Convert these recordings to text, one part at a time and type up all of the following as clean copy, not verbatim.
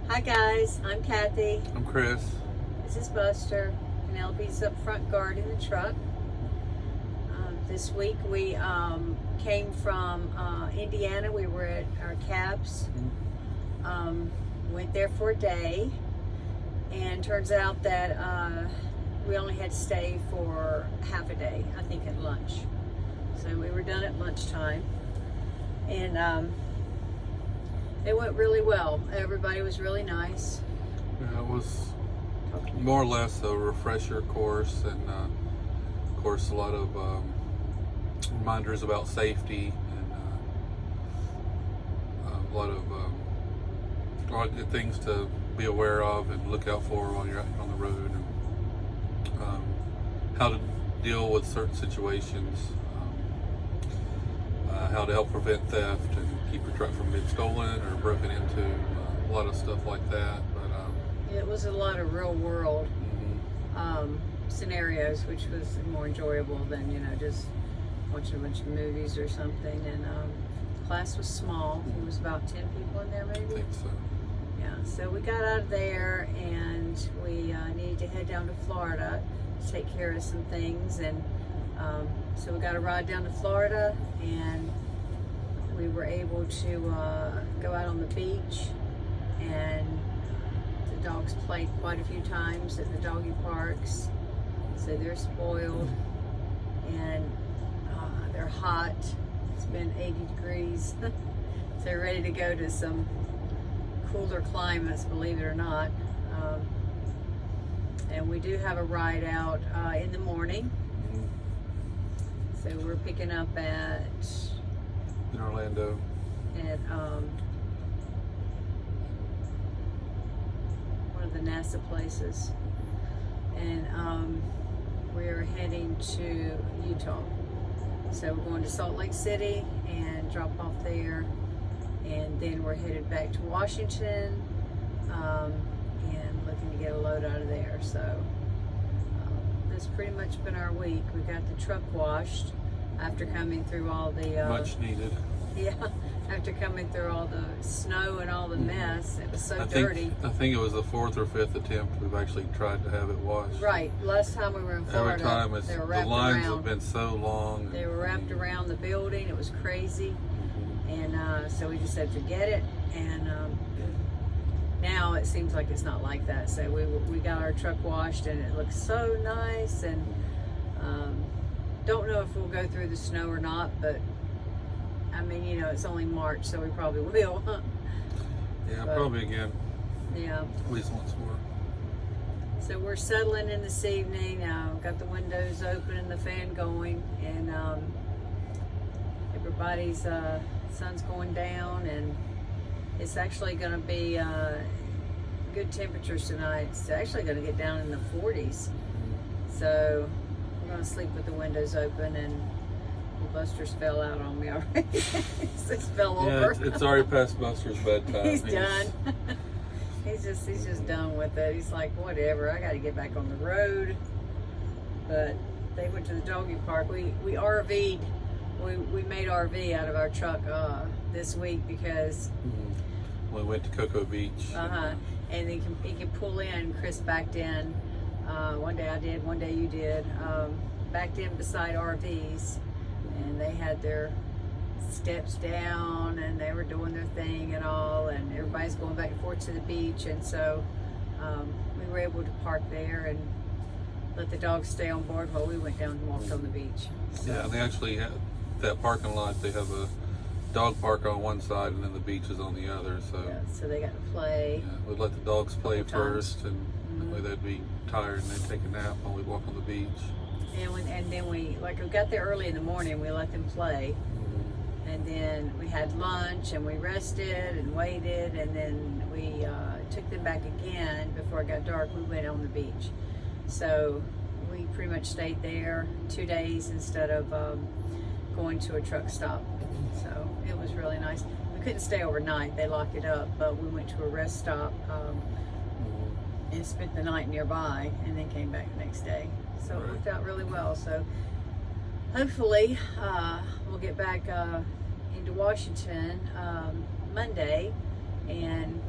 Hi guys, I'm Kathy. I'm Chris. This is Buster. Penelope's up front guarding the truck. This week we came from Indiana. We were at our cabs. Went there for a day, and turns out that we only had to stay for half a day, I think at lunch. So we were done at lunchtime, and it went really well. Everybody was really nice. Yeah, it was more or less a refresher course, and of course a lot of reminders about safety, and a lot of good things to be aware of and look out for while you're out on the road, and how to deal with certain situations, how to help prevent theft and keep your truck from being stolen or broken into, a lot of stuff like that. But it was a lot of real world scenarios, which was more enjoyable than just watching a bunch of movies or something. And class was small. It was about 10 people in there, maybe. I think so. Yeah. So we got out of there, and we needed to head down to Florida to take care of some things. And so we got a ride down to Florida, and we were able to go out on the beach, and the dogs played quite a few times at the doggy parks, so they're spoiled, and they're hot. It's been 80 degrees, so they're ready to go to some cooler climates, believe it or not. And we do have a ride out in the morning, so we're picking up in Orlando. At one of the NASA places, and we're heading to Utah. So we're going to Salt Lake City and drop off there, and then we're headed back to Washington, and looking to get a load out of there. So that's pretty much been our week. We got the truck washed after coming through all the Much needed. Yeah, after coming through all the snow and all the mess. It was so dirty. I think it was the 4th or 5th attempt we've actually tried to have it washed. Right. Last time we were in Florida, Every time they were the wrapped lines around. have been so long. They were wrapped around the building. It was crazy. And so we just said forget it. And now it seems like it's not like that. So we got our truck washed, and it looks so nice. And don't know if we'll go through the snow or not, but I mean, it's only March, so we probably will. Yeah, probably again. Yeah. At least once more. So we're settling in this evening. Got the windows open and the fan going, and everybody's sun's going down, and it's actually going to be good temperatures tonight. It's actually going to get down in the 40s. So we're going to sleep with the windows open, and Buster's fell out on me already. Just fell over. Yeah, it's already past Buster's bedtime. He's done. He's just done with it. He's like, whatever, I got to get back on the road. But they went to the doggy park. We RV'd. We made RV out of our truck this week because we went to Cocoa Beach. And he can pull in. Chris backed in. One day I did. One day you did. Backed in beside RVs. And they had their steps down, and they were doing their thing and all, and everybody's going back and forth to the beach. And so we were able to park there and let the dogs stay on board while we went down and walked on the beach. So, yeah, they actually have that parking lot. They have a dog park on one side, and then the beach is on the other. So yeah, so they got to play. Yeah, we'd let the dogs play first, and that way they'd be tired and they'd take a nap while we walk on the beach. And then we got there early in the morning. We let them play, and then we had lunch, and we rested and waited, and then we took them back again before it got dark. We went on the beach, so we pretty much stayed there 2 days instead of going to a truck stop. So it was really nice. We couldn't stay overnight; they locked it up. But we went to a rest stop and spent the night nearby, and then came back the next day. So it worked out really well. So hopefully we'll get back into Washington Monday, and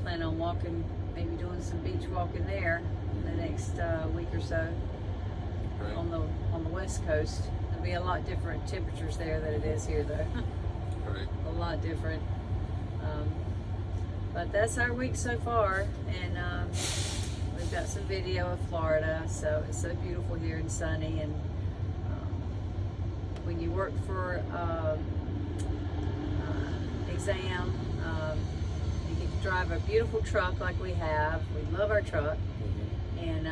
plan on walking, maybe doing some beach walking there in the next week or so Right. on the west coast. There'll be a lot different temperatures there than it is here, though. Right. A lot different. But that's our week so far, and we've got some video of Florida, so it's so beautiful here and sunny. And when you work for exam, you get to drive a beautiful truck like we have. We love our truck, and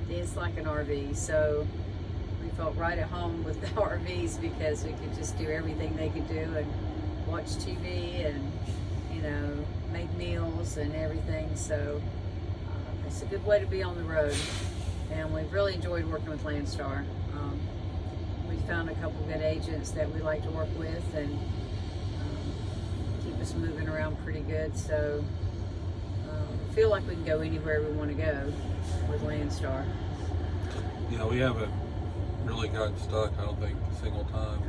it's like an RV. So we felt right at home with the RVs because we could just do everything they could do and watch TV and, you know, make meals and everything. So it's a good way to be on the road, and we've really enjoyed working with Landstar. We found a couple good agents that we like to work with and keep us moving around pretty good. So I feel like we can go anywhere we want to go with Landstar. Yeah, we haven't really gotten stuck, I don't think, a single time.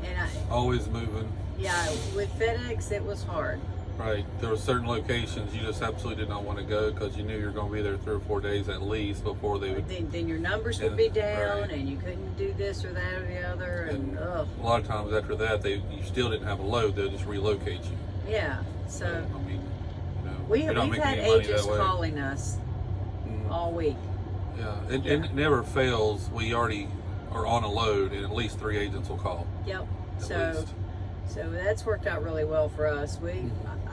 And Always moving. yeah, with FedEx it was hard. Right. There were certain locations you just absolutely did not want to go because you knew you were going to be there 3 or 4 days at least before they would. Then your numbers would be down, right. and you couldn't do this or that or the other, and ugh. A lot of times after that, you still didn't have a load. They'll just relocate you. Yeah. So I mean, you know, we've had agents calling us all week. Yeah, it never fails. We already are on a load, and at least 3 agents will call. Yep. At least. So that's worked out really well for us.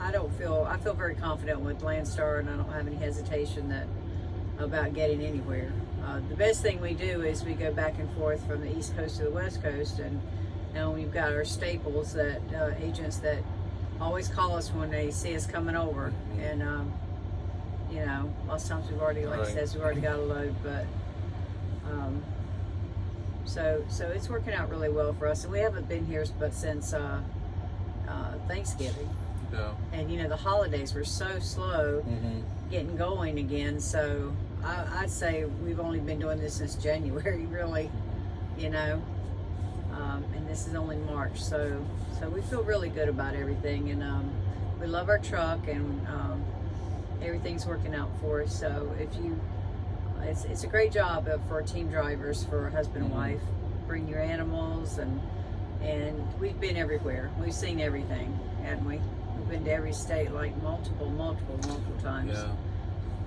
I feel very confident with Landstar, and I don't have any hesitation about getting anywhere. The best thing we do is we go back and forth from the East Coast to the West Coast, and now we've got our staples that agents that always call us when they see us coming over, and you know, lots of times we've already, like I said, we've already got a load, but so it's working out really well for us, and we haven't been here but since Thanksgiving. Yeah. And you know, the holidays were so slow getting going again, so I'd say we've only been doing this since January, really, you know, and this is only March, so we feel really good about everything, and we love our truck, and everything's working out for us. So it's a great job for team drivers, for a husband and wife. Bring your animals, and we've been everywhere. We've seen everything, haven't we? We've been to every state like multiple times. Yeah.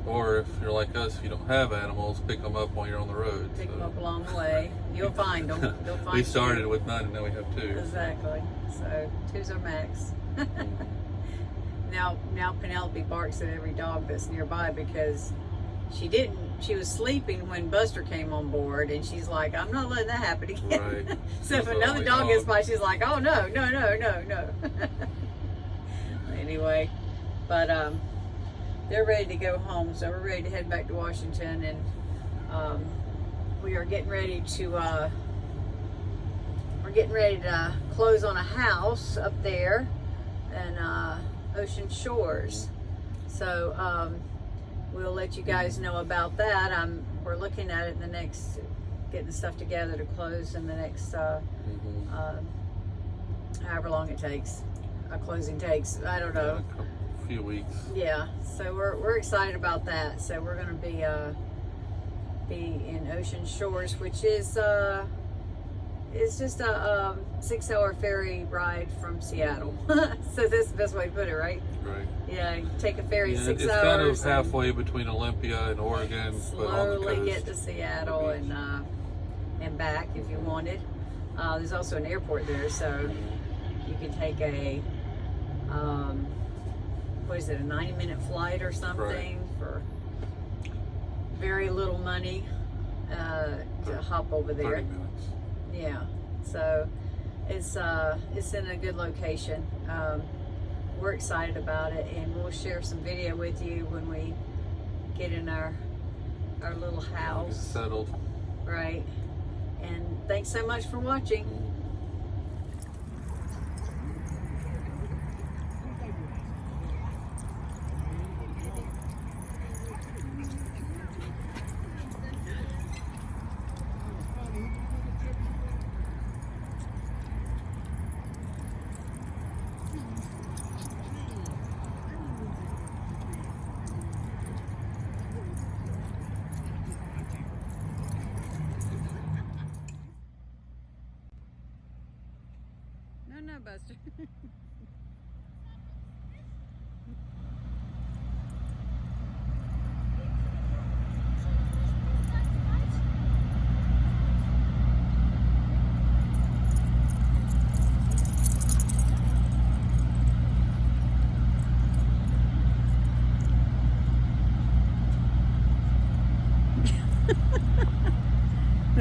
Or if you're like us, if you don't have animals, pick them up while you're on the road. Pick them up along the way. You'll find them. They'll find We started you. with none, and now we have 2. Exactly. So 2's our max. Now Penelope barks at every dog that's nearby because she was sleeping when Buster came on board, and she's like, I'm not letting that happen again. Right. So if another dog gets by, she's like, oh no. Anyway, but they're ready to go home, so we're ready to head back to Washington, and we are getting ready to close on a house up there in Ocean Shores. So we'll let you guys know about that. We're looking at it getting the stuff together to close in the next however long it takes. Closing takes, I don't know. A few weeks. Yeah, so we're excited about that. So we're going to be in Ocean Shores, which is it's just a 6-hour ferry ride from Seattle. So that's the best way to put it, right? Right. Yeah, you take a ferry 6 it's hours. Kind of halfway between Olympia and Oregon, but on the slowly coast. get to Seattle and back if you wanted. There's also an airport there, so you can take a what is it, a 90-minute flight or something for very little money to hop over there. 30 minutes. Yeah, so it's in a good location. We're excited about it, and we'll share some video with you when we get in our little house. Get settled. Right. And thanks so much for watching.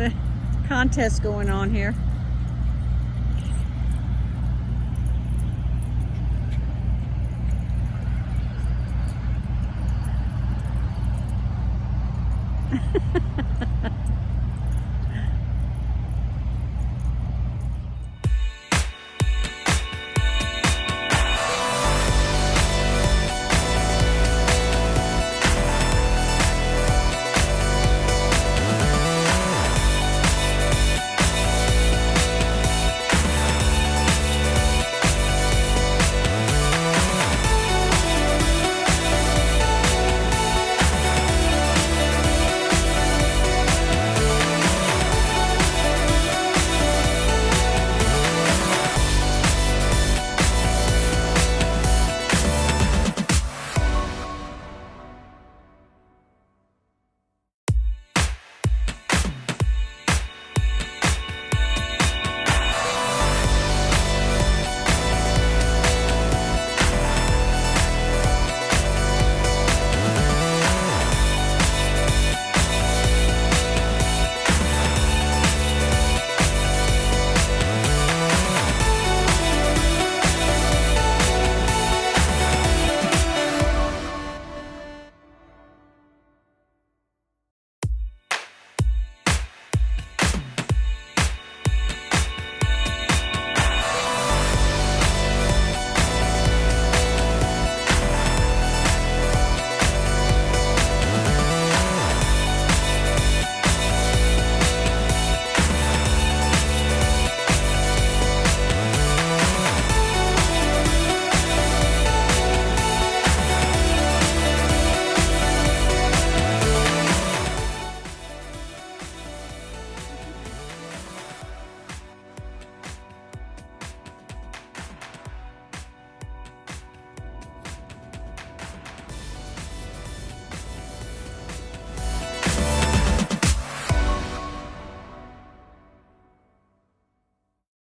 a contest going on here.